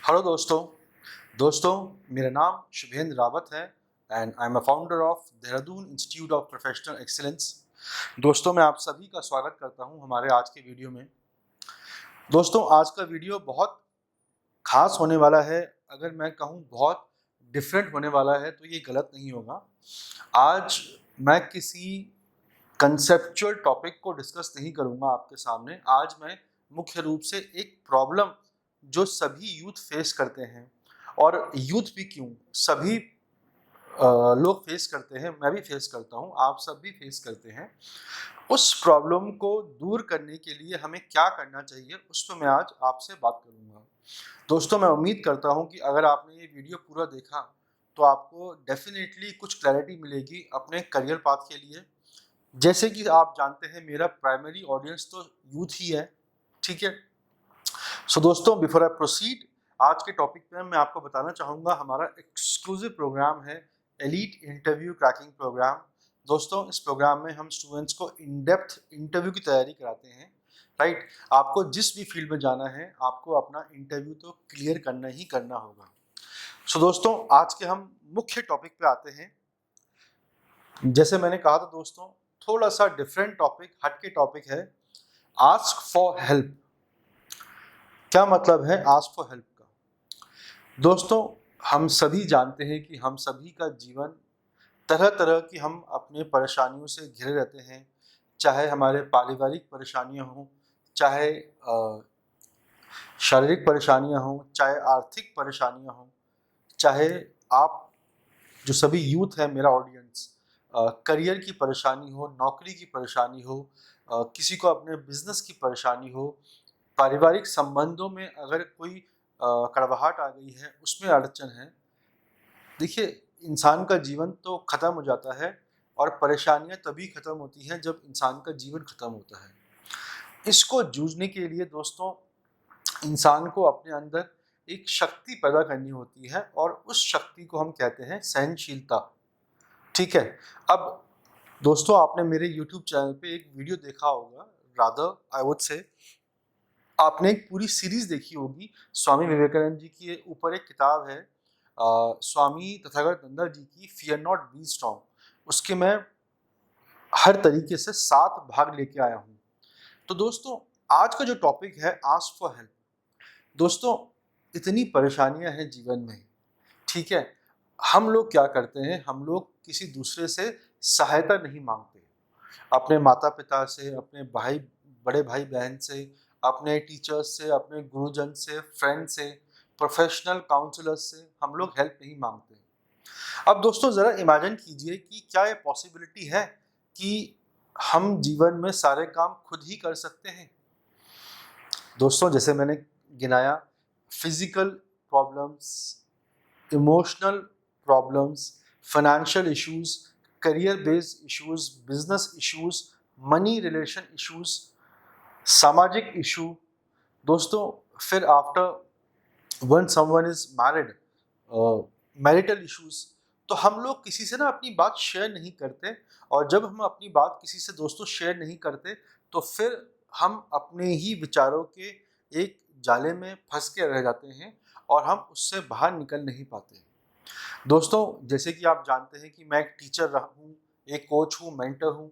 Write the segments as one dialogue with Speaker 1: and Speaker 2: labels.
Speaker 1: Hello दोस्तों मेरा नाम शुभेंद्र रावत है and I am a founder of Dehradun institute of professional excellence. दोस्तों मैं आप सभी का स्वागत करता हूं हमारे आज के वीडियो में। दोस्तों आज का वीडियो बहुत खास होने वाला है। अगर मैं कहूं बहुत डिफरेंट होने वाला है तो ये गलत नहीं होगा। आज मैं किसी कंसेप्चुअल टॉपिक को डिस्कस नहीं करूंगा आपके सामने। आज मैं मुख्य रूप से एक प्रॉब्लम जो सभी यूथ फेस करते हैं, और यूथ भी क्यों, सभी लोग फेस करते हैं, मैं भी फेस करता हूं, आप सब भी फेस करते हैं। उस प्रॉब्लम को दूर करने के लिए हमें क्या करना चाहिए उस पर मैं आज आपसे बात करूंगा। दोस्तों मैं उम्मीद करता हूं कि अगर आपने ये वीडियो पूरा देखा तो आपको डेफिनेटली कुछ क्लैरिटी मिलेगी अपने करियर पाथ के लिए। जैसे कि आप जानते हैं मेरा प्राइमरी ऑडियंस तो यूथ ही है, ठीक है। सो दोस्तों बिफोर आई प्रोसीड, आज के टॉपिक पे मैं आपको बताना चाहूँगा हमारा एक्सक्लूसिव प्रोग्राम है एलीट इंटरव्यू क्रैकिंग प्रोग्राम। दोस्तों इस प्रोग्राम में हम स्टूडेंट्स को इन डेप्थ इंटरव्यू की तैयारी कराते हैं, राइट। आपको जिस भी फील्ड में जाना है आपको अपना इंटरव्यू तो क्लियर करना ही करना होगा। सो दोस्तों आज के हम मुख्य टॉपिक पे आते हैं। जैसे मैंने कहा था दोस्तों, थोड़ा सा डिफरेंट टॉपिक, हटके टॉपिक है आस्क फॉर हेल्प। क्या मतलब है आस्क फॉर हेल्प का? दोस्तों हम सभी जानते हैं कि हम सभी का जीवन तरह तरह की, हम अपने परेशानियों से घिरे रहते हैं। चाहे हमारे पारिवारिक परेशानियां हों, चाहे शारीरिक परेशानियां हों, चाहे आर्थिक परेशानियां हों, चाहे आप जो सभी यूथ है मेरा ऑडियंस, करियर की परेशानी हो, नौकरी की परेशानी हो, किसी को अपने बिजनेस की परेशानी हो, पारिवारिक संबंधों में अगर कोई कड़वाहट आ गई है, उसमें अड़चन है। देखिए इंसान का जीवन तो ख़त्म हो जाता है और परेशानियां तभी ख़त्म होती हैं जब इंसान का जीवन ख़त्म होता है। इसको जूझने के लिए दोस्तों इंसान को अपने अंदर एक शक्ति पैदा करनी होती है और उस शक्ति को हम कहते हैं सहनशीलता, ठीक है। अब दोस्तों आपने मेरे YouTube चैनल पे एक वीडियो देखा होगा, रादर आई वुड से आपने एक पूरी सीरीज देखी होगी। स्वामी विवेकानंद जी के ऊपर एक किताब है, स्वामी तथागत नंदा जी की, फियर नॉट बी स्ट्रॉन्ग। उसके मैं हर तरीके से 7 भाग लेके आया हूँ। तो दोस्तों आज का जो टॉपिक है आस्क फॉर हेल्प। दोस्तों इतनी परेशानियां हैं जीवन में, ठीक है। हम लोग क्या करते हैं, हम लोग किसी दूसरे से सहायता नहीं मांगते। अपने माता पिता से, अपने भाई, बड़े भाई बहन से, अपने टीचर्स से, अपने गुरुजन से, फ्रेंड से, प्रोफेशनल काउंसलर्स से हम लोग हेल्प नहीं मांगते। अब दोस्तों ज़रा इमेजिन कीजिए कि क्या ये पॉसिबिलिटी है कि हम जीवन में सारे काम खुद ही कर सकते हैं। दोस्तों जैसे मैंने गिनाया, physical problems, emotional problems, financial issues, career based issues, business issues, money relation issues, सामाजिक इशू। दोस्तों फिर after one someone is married, marital issues. तो हम लोग किसी से ना अपनी बात शेयर नहीं करते, और जब हम अपनी बात किसी से दोस्तों शेयर नहीं करते तो फिर हम अपने ही विचारों के एक जाले में फंस के रह जाते हैं और हम उससे बाहर निकल नहीं पाते। दोस्तों जैसे कि आप जानते हैं कि मैं एक टीचर रहा हूँ, एक कोच हूँ, मेंटर हूँ,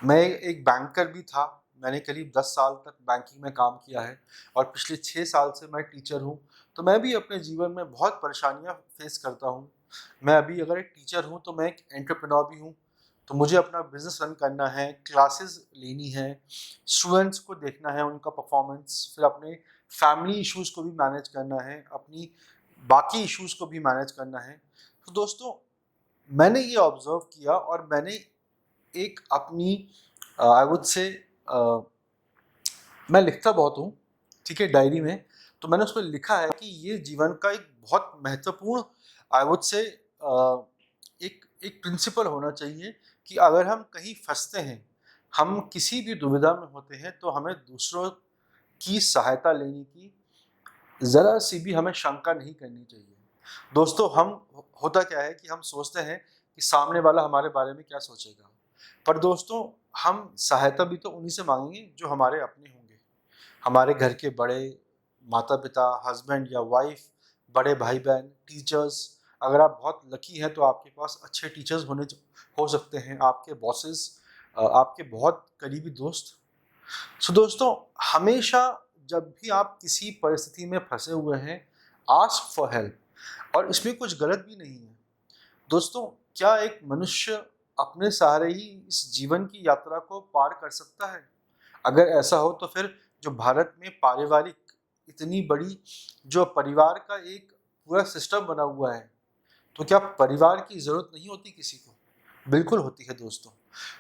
Speaker 1: मैं एक बैंकर भी था। मैंने करीब 10 साल तक बैंकिंग में काम किया है और पिछले 6 साल से मैं टीचर हूँ। तो मैं भी अपने जीवन में बहुत परेशानियाँ फेस करता हूँ। मैं अभी अगर एक टीचर हूँ तो मैं एक एंटरप्रेन्योर भी हूँ। तो मुझे अपना बिजनेस रन करना है, क्लासेस लेनी है, स्टूडेंट्स को देखना है, उनका परफॉर्मेंस, फिर अपने फैमिली इश्यूज़ को भी मैनेज करना है, अपनी बाकी इश्यूज़ को भी मैनेज करना है। तो दोस्तों मैंने ये ऑब्जर्व किया और मैंने एक अपनी आई वुड से मैं लिखता बहुत हूँ, ठीक है, डायरी में। तो मैंने उसमें लिखा है कि ये जीवन का एक बहुत महत्वपूर्ण आई वुड से एक एक प्रिंसिपल होना चाहिए कि अगर हम कहीं फंसते हैं, हम किसी भी दुविधा में होते हैं, तो हमें दूसरों की सहायता लेने की ज़रा सी भी हमें शंका नहीं करनी चाहिए। दोस्तों हम होता क्या है कि हम सोचते हैं कि सामने वाला हमारे बारे में क्या सोचेगा, पर दोस्तों हम सहायता भी तो उन्हीं से मांगेंगे जो हमारे अपने होंगे, हमारे घर के बड़े, माता पिता, हस्बैंड या वाइफ, बड़े भाई बहन, टीचर्स। अगर आप बहुत लकी हैं तो आपके पास अच्छे टीचर्स हो सकते हैं, आपके बॉसेस, आपके बहुत करीबी दोस्त। सो दोस्तों, हमेशा जब भी आप किसी परिस्थिति में फंसे हुए हैं, आस्क फॉर हेल्प। और इसमें कुछ गलत भी नहीं है दोस्तों। क्या एक मनुष्य अपने सहारे ही इस जीवन की यात्रा को पार कर सकता है? अगर ऐसा हो तो फिर जो भारत में पारिवारिक इतनी बड़ी जो परिवार का एक पूरा सिस्टम बना हुआ है, तो क्या परिवार की ज़रूरत नहीं होती किसी को? बिल्कुल होती है दोस्तों।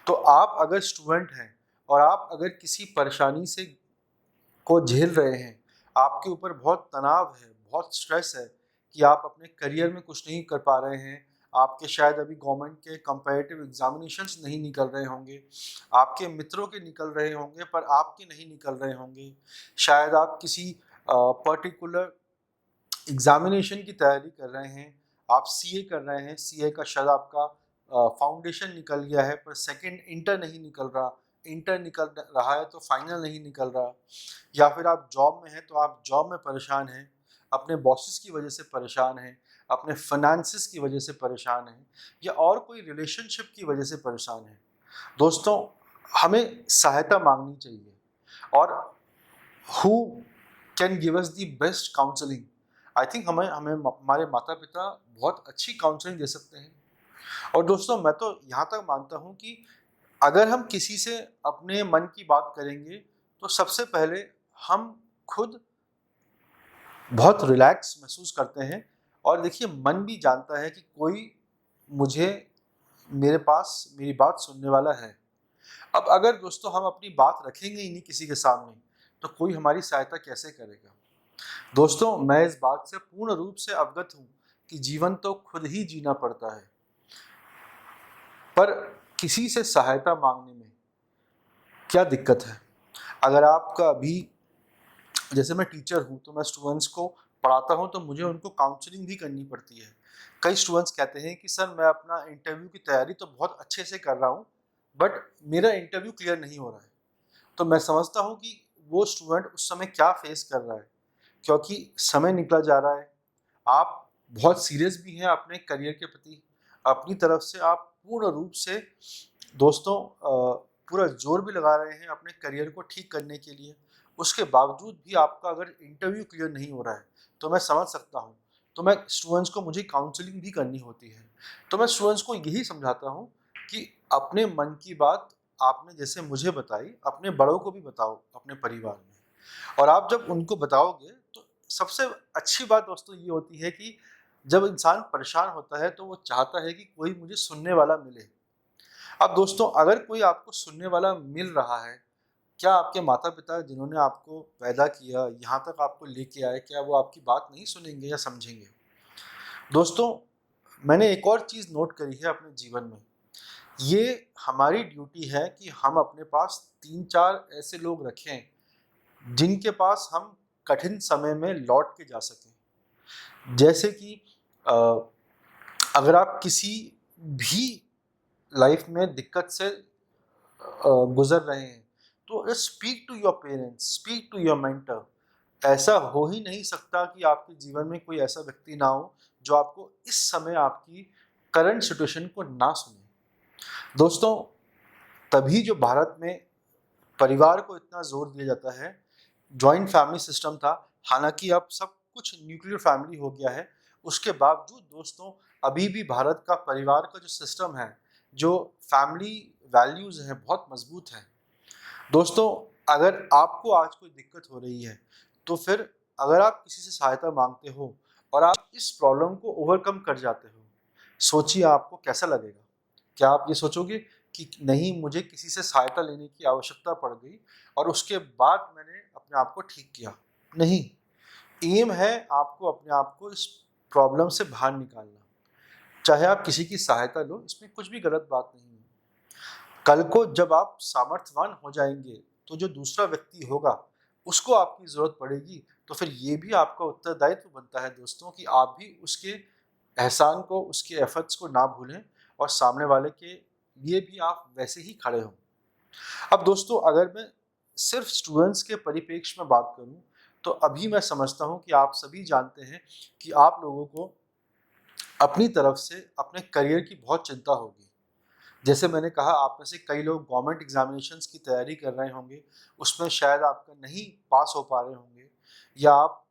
Speaker 1: तो आप अगर स्टूडेंट हैं और आप अगर किसी परेशानी से को झेल रहे हैं, आपके ऊपर बहुत तनाव है, बहुत स्ट्रेस है कि आप अपने करियर में कुछ नहीं कर पा रहे हैं, आपके शायद अभी गवर्नमेंट के कंपैरेटिव एग्जामिनेशंस नहीं निकल रहे होंगे, आपके मित्रों के निकल रहे होंगे पर आपके नहीं निकल रहे होंगे, शायद आप किसी पर्टिकुलर एग्जामिनेशन की तैयारी कर रहे हैं, आप सीए कर रहे हैं, सीए का शायद आपका फाउंडेशन निकल गया है पर सेकंड इंटर नहीं निकल रहा, इंटर निकल रहा है तो फाइनल नहीं निकल रहा, या फिर आप जॉब में हैं तो आप जॉब में परेशान हैं, अपने बॉसेस की वजह से परेशान हैं, अपने फाइनेंसिस की वजह से परेशान हैं, या और कोई रिलेशनशिप की वजह से परेशान हैं। दोस्तों, हमें सहायता मांगनी चाहिए। और who can give us the best counselling? I think हमें हमें हमारे माता पिता बहुत अच्छी काउंसलिंग दे सकते हैं। और दोस्तों, मैं तो यहाँ तक मानता हूँ कि अगर हम किसी से अपने मन की बात करेंगे तो सबसे पहले हम खुद बहुत रिलैक्स महसूस करते हैं। और देखिए, मन भी जानता है कि कोई मुझे मेरे पास मेरी बात सुनने वाला है। अब अगर दोस्तों हम अपनी बात रखेंगे ही नहीं किसी के सामने, तो कोई हमारी सहायता कैसे करेगा? दोस्तों, मैं इस बात से पूर्ण रूप से अवगत हूँ कि जीवन तो खुद ही जीना पड़ता है, पर किसी से सहायता मांगने में क्या दिक्कत है? अगर आपका अभी, जैसे मैं टीचर हूँ तो मैं स्टूडेंट्स को पढ़ाता हूँ तो मुझे उनको काउंसलिंग भी करनी पड़ती है। कई स्टूडेंट्स कहते हैं कि सर, मैं अपना इंटरव्यू की तैयारी तो बहुत अच्छे से कर रहा हूँ, बट मेरा इंटरव्यू क्लियर नहीं हो रहा है। तो मैं समझता हूँ कि वो स्टूडेंट उस समय क्या फेस कर रहा है, क्योंकि समय निकला जा रहा है। आप बहुत सीरियस भी हैं अपने करियर के प्रति, अपनी तरफ से आप पूर्ण रूप से दोस्तों पूरा जोर भी लगा रहे हैं अपने करियर को ठीक करने के लिए। उसके बावजूद भी आपका अगर इंटरव्यू क्लियर नहीं हो रहा है, तो मैं समझ सकता हूँ। तो मैं स्टूडेंट्स को मुझे काउंसलिंग भी करनी होती है। तो मैं स्टूडेंट्स को यही समझाता हूँ कि अपने मन की बात आपने जैसे मुझे बताई, अपने बड़ों को भी बताओ अपने परिवार में। और आप जब उनको बताओगे तो सबसे अच्छी बात दोस्तों ये होती है कि जब इंसान परेशान होता है तो वो चाहता है कि कोई मुझे सुनने वाला मिले। अब दोस्तों, अगर कोई आपको सुनने वाला मिल रहा है, क्या आपके माता पिता जिन्होंने आपको पैदा किया, यहाँ तक आपको लेके आए, क्या वो आपकी बात नहीं सुनेंगे या समझेंगे? दोस्तों, मैंने एक और चीज़ नोट करी है अपने जीवन में। ये हमारी ड्यूटी है कि हम अपने पास 3-4 ऐसे लोग रखें जिनके पास हम कठिन समय में लौट के जा सकें। जैसे कि अ, अगर आप किसी भी लाइफ में दिक्कत से गुजर रहे हैं, तो speak to your parents, speak to your mentor. ऐसा हो ही नहीं सकता कि आपके जीवन में कोई ऐसा व्यक्ति ना हो जो आपको इस समय आपकी करंट सिचुएशन को ना सुने। दोस्तों, तभी जो भारत में परिवार को इतना जोर दिया जाता है, जॉइंट फैमिली सिस्टम था, हालांकि अब सब कुछ न्यूक्लियर फैमिली हो गया है, उसके बावजूद दोस्तों अभी भी भारत का परिवार का जो सिस्टम है, जो फैमिली वैल्यूज़ हैं, बहुत मजबूत है। दोस्तों, अगर आपको आज कोई दिक्कत हो रही है, तो फिर अगर आप किसी से सहायता मांगते हो और आप इस प्रॉब्लम को ओवरकम कर जाते हो, सोचिए आपको कैसा लगेगा। क्या आप ये सोचोगे कि नहीं, मुझे किसी से सहायता लेने की आवश्यकता पड़ गई और उसके बाद मैंने अपने आप को ठीक किया? नहीं, एम है आपको अपने आप को इस प्रॉब्लम से बाहर निकालना। चाहे आप किसी की सहायता लो, इसमें कुछ भी गलत बात नहीं है। कल को जब आप सामर्थ्यवान हो जाएंगे तो जो दूसरा व्यक्ति होगा उसको आपकी ज़रूरत पड़ेगी, तो फिर ये भी आपका उत्तरदायित्व बनता है दोस्तों कि आप भी उसके एहसान को, उसके एफर्ट्स को ना भूलें और सामने वाले के लिए भी आप वैसे ही खड़े हों। अब दोस्तों, अगर मैं सिर्फ स्टूडेंट्स के परिप्रेक्ष्य में बात करूं, तो अभी मैं समझता हूँ कि आप सभी जानते हैं कि आप लोगों को अपनी तरफ से अपने करियर की बहुत चिंता होगी। जैसे मैंने कहा, आप में से कई लोग गवर्नमेंट एग्जामिनेशंस की तैयारी कर रहे होंगे, उसमें शायद आपका नहीं पास हो पा रहे होंगे, या आप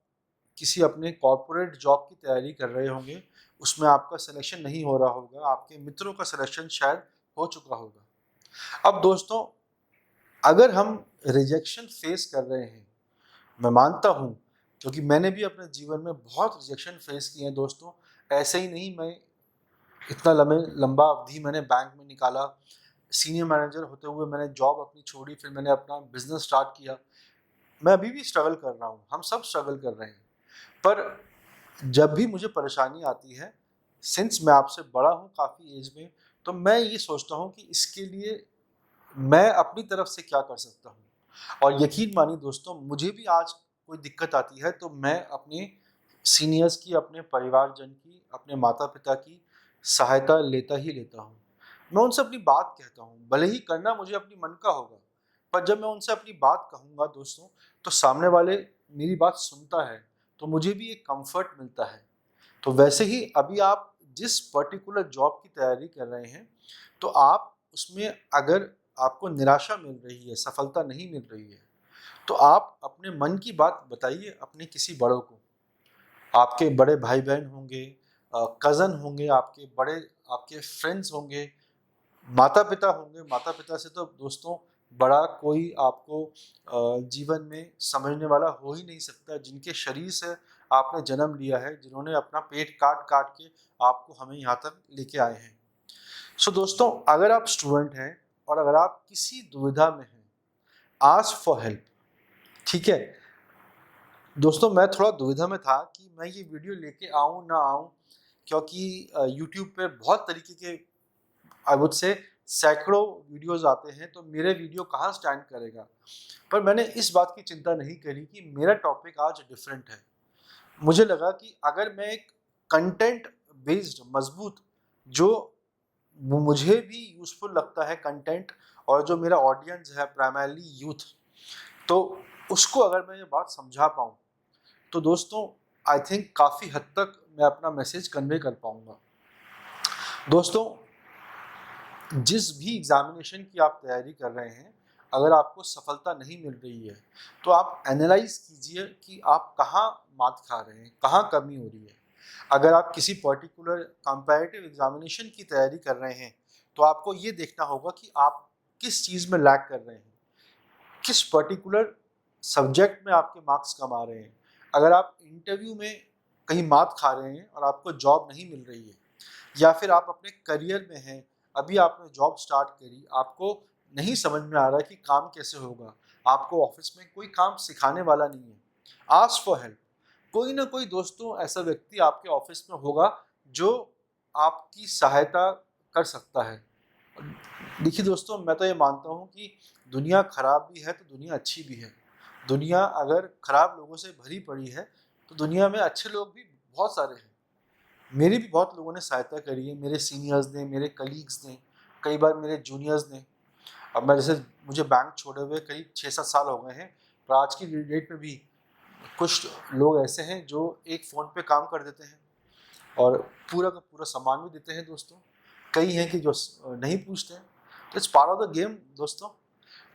Speaker 1: किसी अपने कॉर्पोरेट जॉब की तैयारी कर रहे होंगे, उसमें आपका सिलेक्शन नहीं हो रहा होगा, आपके मित्रों का सिलेक्शन शायद हो चुका होगा। अब दोस्तों, अगर हम रिजेक्शन फेस कर रहे हैं, मैं मानता हूँ, क्योंकि मैंने भी अपने जीवन में बहुत रिजेक्शन फेस किए हैं दोस्तों। ऐसे ही नहीं, मैं इतना लंबा अवधि मैंने बैंक में निकाला, सीनियर मैनेजर होते हुए मैंने जॉब अपनी छोड़ी, फिर मैंने अपना बिजनेस स्टार्ट किया। मैं अभी भी स्ट्रगल कर रहा हूँ, हम सब स्ट्रगल कर रहे हैं। पर जब भी मुझे परेशानी आती है, सिंस मैं आपसे बड़ा हूँ काफ़ी एज में, तो मैं ये सोचता हूँ कि इसके लिए मैं अपनी तरफ से क्या कर सकता हूँ। और यकीन मानिए दोस्तों, मुझे भी आज कोई दिक्कत आती है तो मैं अपने सीनियर्स की, अपने परिवारजन की, अपने माता पिता की सहायता लेता ही लेता हूँ। मैं उनसे अपनी बात कहता हूँ, भले ही करना मुझे अपनी मन का होगा, पर जब मैं उनसे अपनी बात कहूँगा दोस्तों, तो सामने वाले मेरी बात सुनता है, तो मुझे भी एक कंफर्ट मिलता है। तो वैसे ही अभी आप जिस पर्टिकुलर जॉब की तैयारी कर रहे हैं, तो आप उसमें अगर आपको निराशा मिल रही है, सफलता नहीं मिल रही है, तो आप अपने मन की बात बताइए अपने किसी बड़ों को। आपके बड़े भाई बहन होंगे, कज़न होंगे, आपके बड़े, आपके फ्रेंड्स होंगे, माता पिता होंगे। माता पिता से तो दोस्तों बड़ा कोई आपको जीवन में समझने वाला हो ही नहीं सकता, जिनके शरीर से आपने जन्म लिया है, जिन्होंने अपना पेट काट काट के आपको हमें यहाँ तक लेके आए हैं। सो दोस्तों, अगर आप स्टूडेंट हैं और अगर आप किसी दुविधा में हैं, आस्क फॉर हेल्प। ठीक है दोस्तों, मैं थोड़ा दुविधा में था कि मैं ये वीडियो लेके आऊँ ना आऊँ, क्योंकि यूट्यूब पे बहुत तरीके के, आई वुड से, सैकड़ों वीडियोस आते हैं, तो मेरे वीडियो कहाँ स्टैंड करेगा। पर मैंने इस बात की चिंता नहीं करी कि मेरा टॉपिक आज डिफरेंट है। मुझे लगा कि अगर मैं एक कंटेंट बेस्ड मजबूत, जो मुझे भी यूजफुल लगता है कंटेंट, और जो मेरा ऑडियंस है प्राइमरली यूथ, तो उसको अगर मैं ये बात समझा पाऊँ, तो दोस्तों आई थिंक काफ़ी हद तक मैं अपना मैसेज कन्वे कर पाऊँगा। दोस्तों, जिस भी एग्जामिनेशन की आप तैयारी कर रहे हैं, अगर आपको सफलता नहीं मिल रही है, तो आप एनालाइज कीजिए कि आप कहाँ मात खा रहे हैं, कहाँ कमी हो रही है। अगर आप किसी पर्टिकुलर कंपैरेटिव एग्जामिनेशन की तैयारी कर रहे हैं, तो आपको ये देखना होगा कि आप किस चीज़ में लैग कर रहे हैं, किस पर्टिकुलर सब्जेक्ट में आपके मार्क्स कम आ रहे हैं। अगर आप इंटरव्यू में कहीं मात खा रहे हैं और आपको जॉब नहीं मिल रही है, या फिर आप अपने करियर में हैं, अभी आपने जॉब स्टार्ट करी, आपको नहीं समझ में आ रहा है कि काम कैसे होगा, आपको ऑफिस में कोई काम सिखाने वाला नहीं है, आस्क फॉर हेल्प। कोई ना कोई दोस्तों ऐसा व्यक्ति आपके ऑफिस में होगा जो आपकी सहायता कर सकता है। देखिए दोस्तों, मैं तो ये मानता हूँ कि दुनिया खराब भी है तो दुनिया अच्छी भी है। दुनिया अगर खराब लोगों से भरी पड़ी है, तो दुनिया में अच्छे लोग भी बहुत सारे हैं। मेरी भी बहुत लोगों ने सहायता करी है, मेरे सीनियर्स ने, मेरे कलीग्स ने, कई बार मेरे जूनियर्स ने। अब मैं जैसे, मुझे बैंक छोड़े हुए करीब 6-7 साल हो गए हैं, पर आज की डेट में भी कुछ लोग ऐसे हैं जो एक फ़ोन पे काम कर देते हैं और पूरा का पूरा सामान भी देते हैं दोस्तों। कई हैं कि जो नहीं पूछते हैं, तो it's part of the game दोस्तों।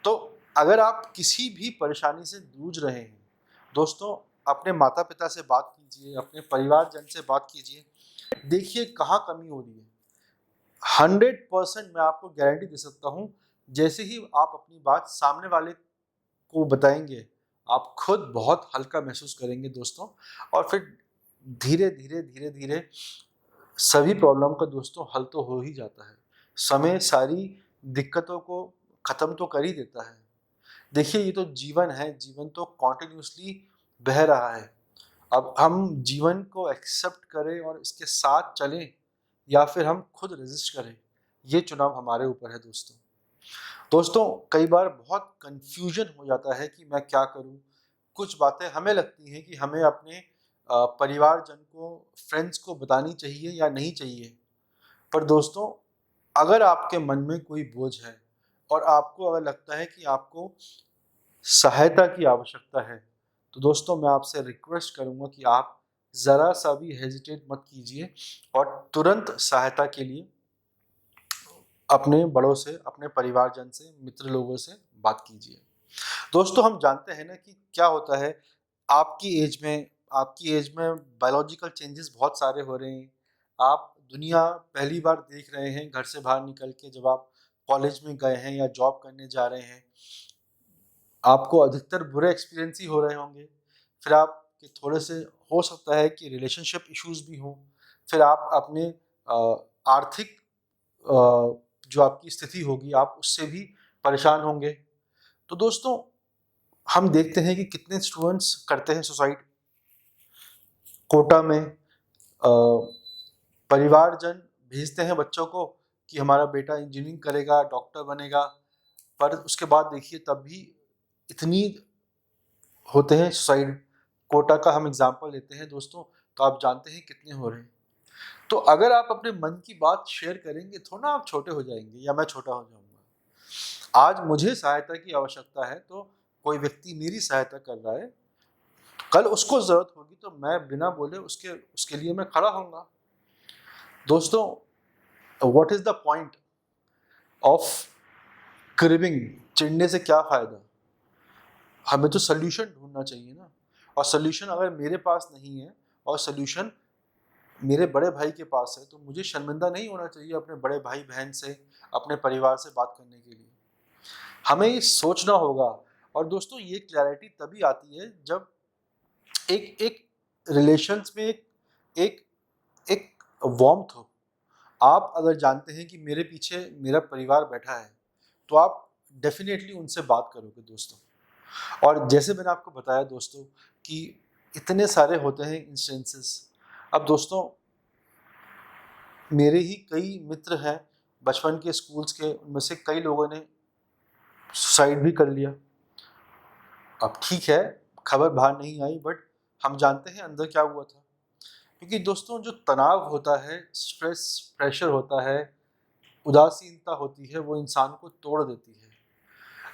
Speaker 1: तो अगर आप किसी भी परेशानी से जूझ रहे हैं दोस्तों, अपने माता पिता से बात कीजिए, अपने परिवारजन से बात कीजिए, देखिए कहाँ कमी हो रही है। 100% मैं आपको गारंटी दे सकता हूँ, जैसे ही आप अपनी बात सामने वाले को बताएंगे, आप खुद बहुत हल्का महसूस करेंगे दोस्तों। और फिर धीरे धीरे धीरे धीरे सभी प्रॉब्लम का दोस्तों हल तो हो ही जाता है। समय सारी दिक्कतों को ख़त्म तो कर ही देता है। देखिए, ये तो जीवन है, जीवन तो कॉन्टिन्यूसली बह रहा है। अब हम जीवन को एक्सेप्ट करें और इसके साथ चलें, या फिर हम खुद रेजिस्ट करें, ये चुनाव हमारे ऊपर है दोस्तों। दोस्तों, कई बार बहुत कन्फ्यूजन हो जाता है कि मैं क्या करूं। कुछ बातें हमें लगती हैं कि हमें अपने परिवारजन को, फ्रेंड्स को बतानी चाहिए या नहीं चाहिए। पर दोस्तों, अगर आपके मन में कोई बोझ है और आपको अगर लगता है कि आपको सहायता की आवश्यकता है, तो दोस्तों मैं आपसे रिक्वेस्ट करूँगा कि आप ज़रा सा भी हेजिटेट मत कीजिए और तुरंत सहायता के लिए अपने बड़ों से, अपने परिवारजन से, मित्र लोगों से बात कीजिए। दोस्तों हम जानते हैं ना कि क्या होता है, आपकी एज में बायोलॉजिकल चेंजेस बहुत सारे हो रहे हैं। आप दुनिया पहली बार देख रहे हैं घर से बाहर निकल के, जब आप कॉलेज में गए हैं या जॉब करने जा रहे हैं। आपको अधिकतर बुरे एक्सपीरियंस ही हो रहे होंगे। फिर आपके थोड़े से हो सकता है कि रिलेशनशिप इश्यूज़ भी हों। फिर आप अपने आर्थिक जो आपकी स्थिति होगी, आप उससे भी परेशान होंगे। तो दोस्तों हम देखते हैं कि कितने स्टूडेंट्स करते हैं सुसाइड। कोटा में परिवारजन भेजते हैं बच्चों को कि हमारा बेटा इंजीनियरिंग करेगा, डॉक्टर बनेगा, पर उसके बाद देखिए तब भी इतनी होते हैं सुसाइड। कोटा का हम एग्जाम्पल लेते हैं दोस्तों, तो आप जानते हैं कितने हो रहे हैं। तो अगर आप अपने मन की बात शेयर करेंगे तो ना आप छोटे हो जाएंगे या मैं छोटा हो जाऊंगा। आज मुझे सहायता की आवश्यकता है तो कोई व्यक्ति मेरी सहायता कर रहा है, कल उसको जरूरत होगी तो मैं बिना बोले उसके उसके लिए मैं खड़ा होऊंगा। दोस्तों what is the point of cribbing? चिढ़ने से क्या फायदा? हमें तो सोल्यूशन ढूंढना चाहिए ना। और सोल्यूशन अगर मेरे पास नहीं है और सोल्यूशन मेरे बड़े भाई के पास है, तो मुझे शर्मिंदा नहीं होना चाहिए अपने बड़े भाई बहन से, अपने परिवार से बात करने के लिए। हमें ये सोचना होगा। और दोस्तों ये क्लैरिटी तभी आती है जब एक एक रिलेशंस में एक एक वार्मथ हो। आप अगर जानते हैं कि मेरे पीछे मेरा परिवार बैठा है, तो आप डेफिनेटली उनसे बात करोगे दोस्तों। और जैसे मैंने आपको बताया दोस्तों कि इतने सारे होते हैं इंस्टेंसेस। अब दोस्तों मेरे ही कई मित्र हैं बचपन के स्कूल्स के, उनमें से कई लोगों ने सुसाइड भी कर लिया। अब ठीक है, खबर बाहर नहीं आई, बट हम जानते हैं अंदर क्या हुआ था। क्योंकि दोस्तों जो तनाव होता है, स्ट्रेस, प्रेशर होता है, उदासीनता होती है, वो इंसान को तोड़ देती है।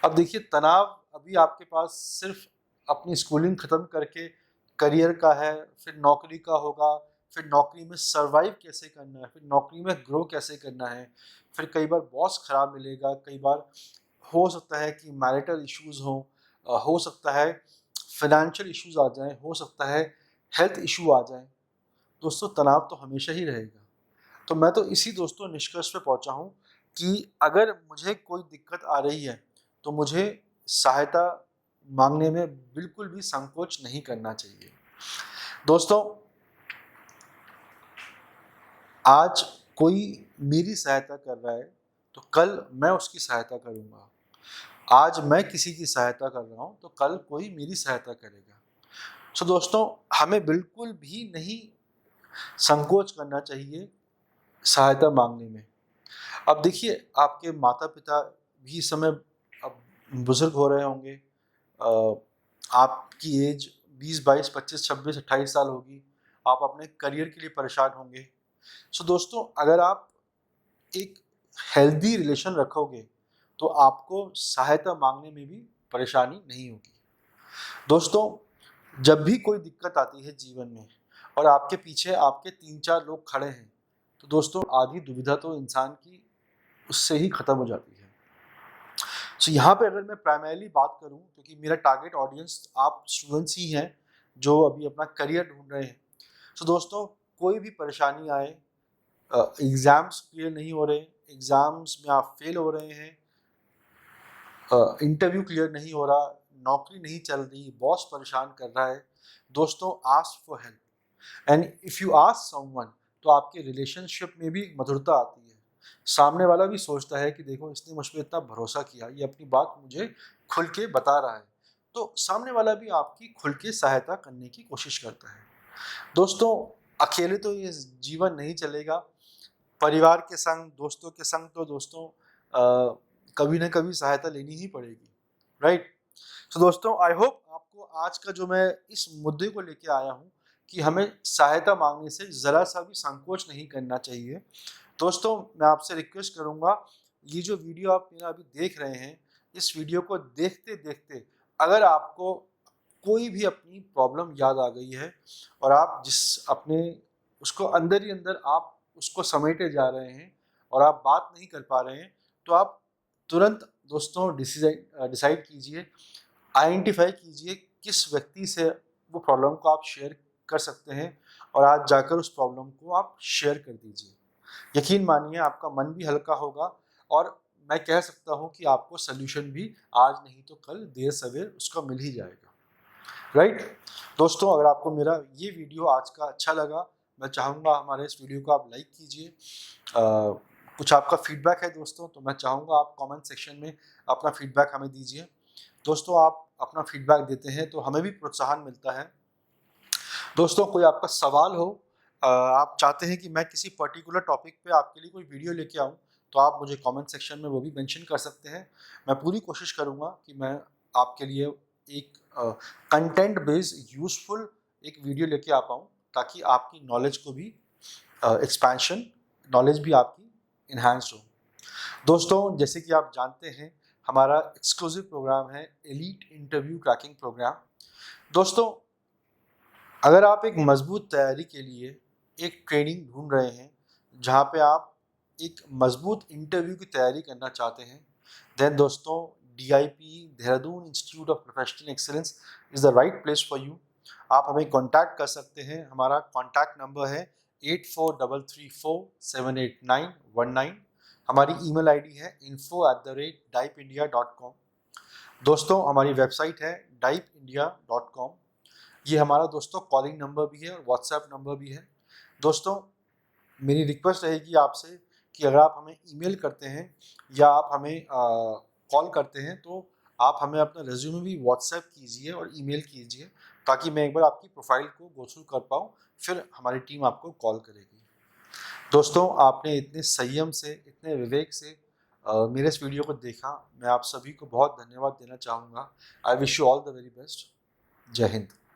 Speaker 1: अब देखिए तनाव अभी आपके पास सिर्फ अपनी स्कूलिंग ख़त्म करके करियर का है, फिर नौकरी का होगा, फिर नौकरी में सर्वाइव कैसे करना है, फिर नौकरी में ग्रो कैसे करना है, फिर कई बार बॉस ख़राब मिलेगा, कई बार हो सकता है कि मैरिटल इश्यूज़ हों, हो सकता है फाइनेंशियल इश्यूज़ आ जाएं, हो सकता है हेल्थ इशू आ जाएं। दोस्तों तनाव तो हमेशा ही रहेगा। तो मैं तो इसी दोस्तों निष्कर्ष पे पहुंचा हूँ कि अगर मुझे कोई दिक्कत आ रही है तो मुझे सहायता मांगने में बिल्कुल भी संकोच नहीं करना चाहिए। दोस्तों आज कोई मेरी सहायता कर रहा है तो कल मैं उसकी सहायता करूँगा। आज मैं किसी की सहायता कर रहा हूँ तो कल कोई मेरी सहायता करेगा। सो दोस्तों हमें बिल्कुल भी नहीं संकोच करना चाहिए सहायता मांगने में। अब देखिए आपके माता-पिता भी इस समय अब बुज़ुर्ग हो रहे होंगे। आपकी एज 20, 22, 25, 26, 28 साल होगी। आप अपने करियर के लिए परेशान होंगे। सो दोस्तों अगर आप एक हेल्दी रिलेशन रखोगे तो आपको सहायता मांगने में भी परेशानी नहीं होगी। दोस्तों जब भी कोई दिक्कत आती है जीवन में और आपके पीछे आपके 3-4 लोग खड़े हैं, तो दोस्तों आधी दुविधा तो इंसान की उससे ही ख़त्म हो जाती है। सो यहाँ पे अगर मैं प्राइमरीली बात करूँ, क्योंकि मेरा टारगेट ऑडियंस आप स्टूडेंट्स ही हैं जो अभी अपना करियर ढूंढ रहे हैं। सो दोस्तों कोई भी परेशानी आए, एग्ज़ाम्स क्लियर नहीं हो रहे, एग्ज़ाम्स में आप फेल हो रहे हैं, इंटरव्यू क्लियर नहीं हो रहा, नौकरी नहीं चल रही, बॉस परेशान कर रहा है, दोस्तों ask for help. And if you ask someone तो आपके रिलेशनशिप में भी मधुरता आती है। सामने वाला भी सोचता है कि देखो इसने मुझ पर इतना भरोसा किया, ये अपनी बात मुझे खुल के बता रहा है, तो सामने वाला भी आपकी खुल के सहायता करने की कोशिश करता है। दोस्तों अकेले तो ये जीवन नहीं चलेगा, परिवार के संग, दोस्तों के संग तो दोस्तों कभी ना कभी सहायता लेनी ही पड़ेगी, राइट? तो दोस्तों आई होप आपको आज का जो मैं इस मुद्दे को लेके आया हूँ कि हमें सहायता मांगने से ज़रा सा भी संकोच नहीं करना चाहिए। दोस्तों मैं आपसे रिक्वेस्ट करूँगा, ये जो वीडियो आप मेरा अभी देख रहे हैं, इस वीडियो को देखते देखते अगर आपको कोई भी अपनी प्रॉब्लम याद आ गई है और आप उसको अंदर ही अंदर आप उसको समेटे जा रहे हैं और आप बात नहीं कर पा रहे हैं, तो आप तुरंत दोस्तों डिसाइड कीजिए, आइडेंटिफाई कीजिए किस व्यक्ति से वो प्रॉब्लम को आप शेयर कर सकते हैं और आज जाकर उस प्रॉब्लम को आप शेयर कर दीजिए। यकीन मानिए आपका मन भी हल्का होगा और मैं कह सकता हूँ कि आपको सल्यूशन भी आज नहीं तो कल देर सवेर उसका मिल ही जाएगा। राइट दोस्तों, अगर आपको मेरा ये वीडियो आज का अच्छा लगा, मैं चाहूँगा हमारे इस वीडियो को आप लाइक कीजिए। कुछ आपका फीडबैक है दोस्तों, तो मैं चाहूँगा आप कमेंट सेक्शन में अपना फीडबैक हमें दीजिए। दोस्तों, आप अपना फीडबैक देते हैं तो हमें भी प्रोत्साहन मिलता है। दोस्तों, कोई आपका सवाल हो, आप चाहते हैं कि मैं किसी पर्टिकुलर टॉपिक पे आपके लिए कोई वीडियो लेके आऊँ, तो आप मुझे कमेंट सेक्शन में वो भी मेंशन कर सकते हैं। मैं पूरी कोशिश करूँगा कि मैं आपके लिए एक कंटेंट बेस्ड यूज़फुल एक वीडियो लेके आ पाऊँ, ताकि आपकी नॉलेज को भी नॉलेज भी आपकी इन्हांस हो। दोस्तों, जैसे कि आप जानते हैं, हमारा एक्सक्लूसिव प्रोग्राम है एलीट इंटरव्यू क्रैकिंग प्रोग्राम। दोस्तों, अगर आप एक मजबूत तैयारी के लिए एक ट्रेनिंग ढूंढ रहे हैं जहां पे आप एक मजबूत इंटरव्यू की तैयारी करना चाहते हैं, देन दोस्तों DIP Dehradun institute of professional excellence is the right place for you. आप हमें कांटेक्ट कर सकते हैं। हमारा कांटेक्ट नंबर है 8433478919। हमारी ईमेल ID है info@dipeindia.com। दोस्तों, हमारी वेबसाइट है dipeindia.com। ये हमारा दोस्तों कॉलिंग नंबर भी है और व्हाट्सएप नंबर भी है। दोस्तों, मेरी रिक्वेस्ट रहेगी आपसे कि अगर आप हमें ईमेल करते हैं या आप हमें कॉल करते हैं, तो आप हमें अपना रिज्यूमे भी व्हाट्सएप कीजिए और ईमेल कीजिए, ताकि मैं एक बार आपकी प्रोफाइल को गो थ्रू कर पाऊँ, फिर हमारी टीम आपको कॉल करेगी। दोस्तों, आपने इतने संयम से, इतने विवेक से मेरे इस वीडियो को देखा। मैं आप सभी को बहुत धन्यवाद देना चाहूँगा। I wish you all the very best. जय हिंद।